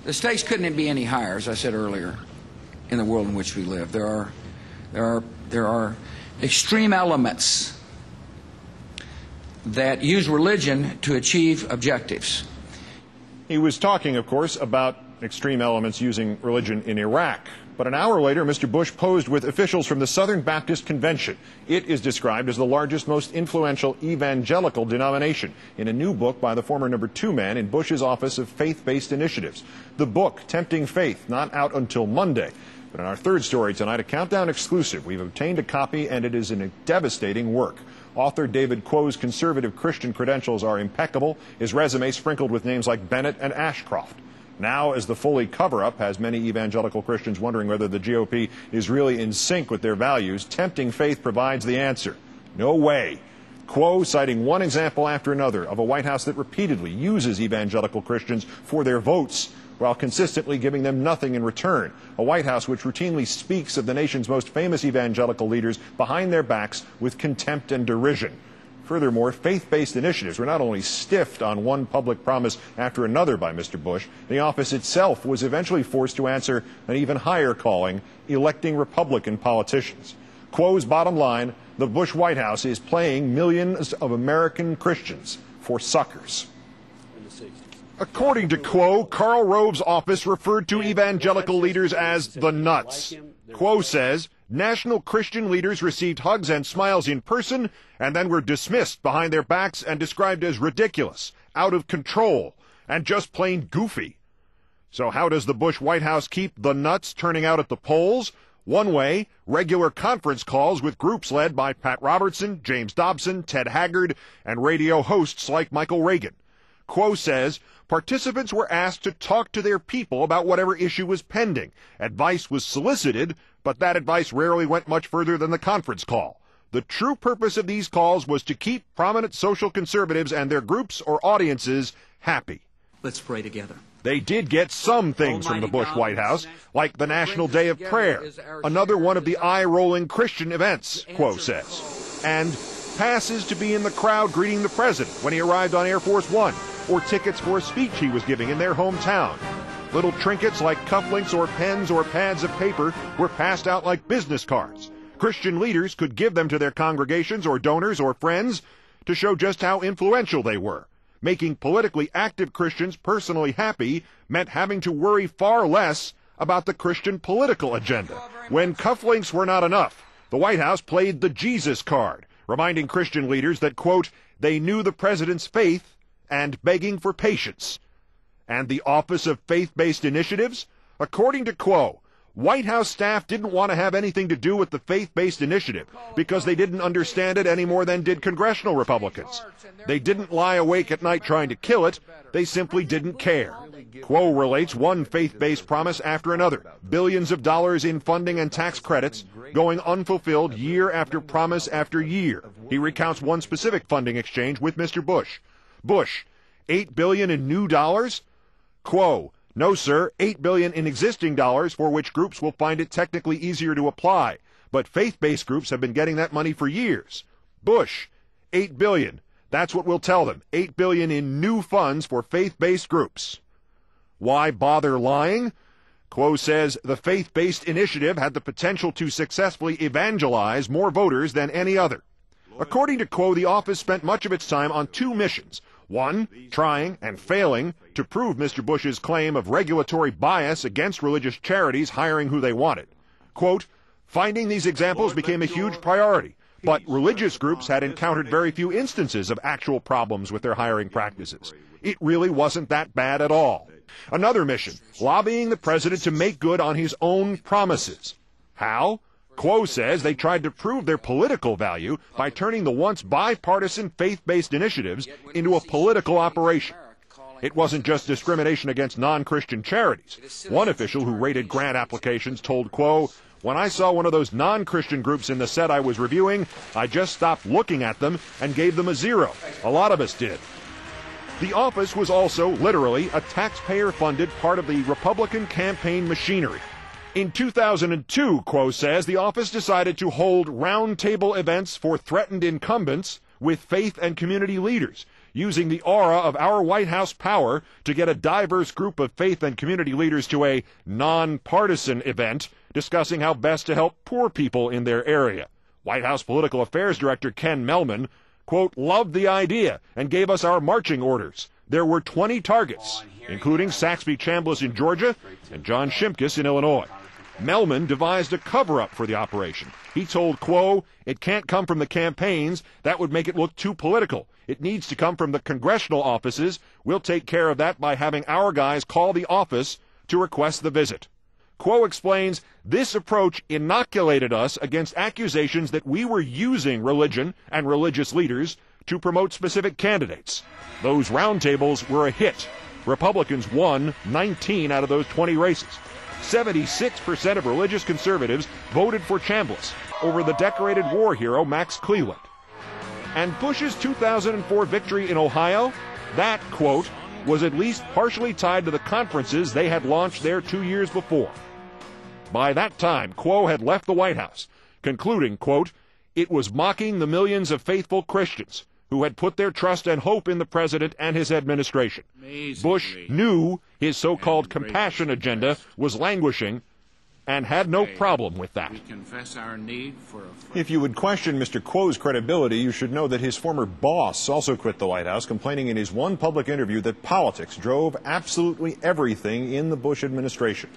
The stakes couldn't be any higher, as I said earlier, in the world in which we live. There are extreme elements that use religion to achieve objectives. He was talking, of course, about extreme elements using religion in Iraq. But an hour later, Mr. Bush posed with officials from the Southern Baptist Convention. It is described as the largest, most influential evangelical denomination in a new book by the former number 2 man in Bush's Office of Faith-Based Initiatives. The book, Tempting Faith, not out until Monday. But in our third story tonight, a Countdown exclusive, we've obtained a copy, and it is a devastating work. Author David Quo's conservative Christian credentials are impeccable, his resume sprinkled with names like Bennett and Ashcroft. Now, as the Foley cover-up has many evangelical Christians wondering whether the GOP is really in sync with their values, Tempting Faith provides the answer. No way. Quo citing one example after another of a White House that repeatedly uses evangelical Christians for their votes while consistently giving them nothing in return. A White House which routinely speaks of the nation's most famous evangelical leaders behind their backs with contempt and derision. Furthermore, faith-based initiatives were not only stiffed on one public promise after another by Mr. Bush, the office itself was eventually forced to answer an even higher calling, electing Republican politicians. Quo's bottom line, the Bush White House is playing millions of American Christians for suckers. According to Quo, Karl Rove's office referred to evangelical leaders as the nuts. Quo says national Christian leaders received hugs and smiles in person and then were dismissed behind their backs and described as ridiculous, out of control, and just plain goofy. So how does the Bush White House keep the nuts turning out at the polls? One way, regular conference calls with groups led by Pat Robertson, James Dobson, Ted Haggard, and radio hosts like Michael Reagan. Quo says participants were asked to talk to their people about whatever issue was pending. Advice was solicited, but that advice rarely went much further than the conference call. The true purpose of these calls was to keep prominent social conservatives and their groups or audiences happy. Let's pray together. They did get some things from the Bush White House, like the National Day of Prayer, another one of the eye-rolling Christian events, Quo says, and passes to be in the crowd greeting the president when he arrived on Air Force One, or tickets for a speech he was giving in their hometown. Little trinkets like cufflinks or pens or pads of paper were passed out like business cards. Christian leaders could give them to their congregations or donors or friends to show just how influential they were. Making politically active Christians personally happy meant having to worry far less about the Christian political agenda. When cufflinks were not enough, the White House played the Jesus card, reminding Christian leaders that, quote, they knew the president's faith and begging for patience. And the Office of Faith-Based Initiatives? According to Quo, White House staff didn't want to have anything to do with the faith-based initiative because they didn't understand it any more than did congressional Republicans. They didn't lie awake at night trying to kill it. They simply didn't care. Quo relates one faith-based promise after another, billions of dollars in funding and tax credits, going unfulfilled year after promise after year. He recounts one specific funding exchange with Mr. Bush. Bush, $8 billion in new dollars? Quo, no, sir, $8 billion in existing dollars for which groups will find it technically easier to apply. But faith-based groups have been getting that money for years. Bush, $8 billion. That's what we'll tell them. $8 billion in new funds for faith-based groups. Why bother lying? Quo says the faith-based initiative had the potential to successfully evangelize more voters than any other. According to Quo, the office spent much of its time on two missions. One, trying and failing to prove Mr. Bush's claim of regulatory bias against religious charities hiring who they wanted. Quote, finding these examples became a huge priority, but religious groups had encountered very few instances of actual problems with their hiring practices. It really wasn't that bad at all. Another mission, lobbying the president to make good on his own promises. How? Quo says they tried to prove their political value by turning the once bipartisan faith-based initiatives into a political operation. It wasn't just discrimination against non-Christian charities. One official who rated grant applications told Quo, when I saw one of those non-Christian groups in the set I was reviewing, I just stopped looking at them and gave them a 0. A lot of us did. The office was also, literally, a taxpayer-funded part of the Republican campaign machinery. In 2002, Quo says, the office decided to hold roundtable events for threatened incumbents with faith and community leaders, using the aura of our White House power to get a diverse group of faith and community leaders to a nonpartisan event discussing how best to help poor people in their area. White House Political Affairs Director Ken Mellman, quote, loved the idea and gave us our marching orders. There were 20 targets, including Saxby Chambliss in Georgia and John Shimkus in Illinois. Mellman devised a cover-up for the operation. He told Quo, it can't come from the campaigns. That would make it look too political. It needs to come from the congressional offices. We'll take care of that by having our guys call the office to request the visit. Quo explains, this approach inoculated us against accusations that we were using religion and religious leaders to promote specific candidates. Those roundtables were a hit. Republicans won 19 out of those 20 races. 76% of religious conservatives voted for Chambliss over the decorated war hero Max Cleland. And Bush's 2004 victory in Ohio, that, quote, was at least partially tied to the conferences they had launched there 2 years before. By that time, Quo had left the White House, concluding, quote, it was mocking the millions of faithful Christians who had put their trust and hope in the president and his administration. Bush knew his so-called compassion agenda was languishing and had no problem with that. If you would question Mr. Quo's credibility, you should know that his former boss also quit the White House, complaining in his one public interview that politics drove absolutely everything in the Bush administration.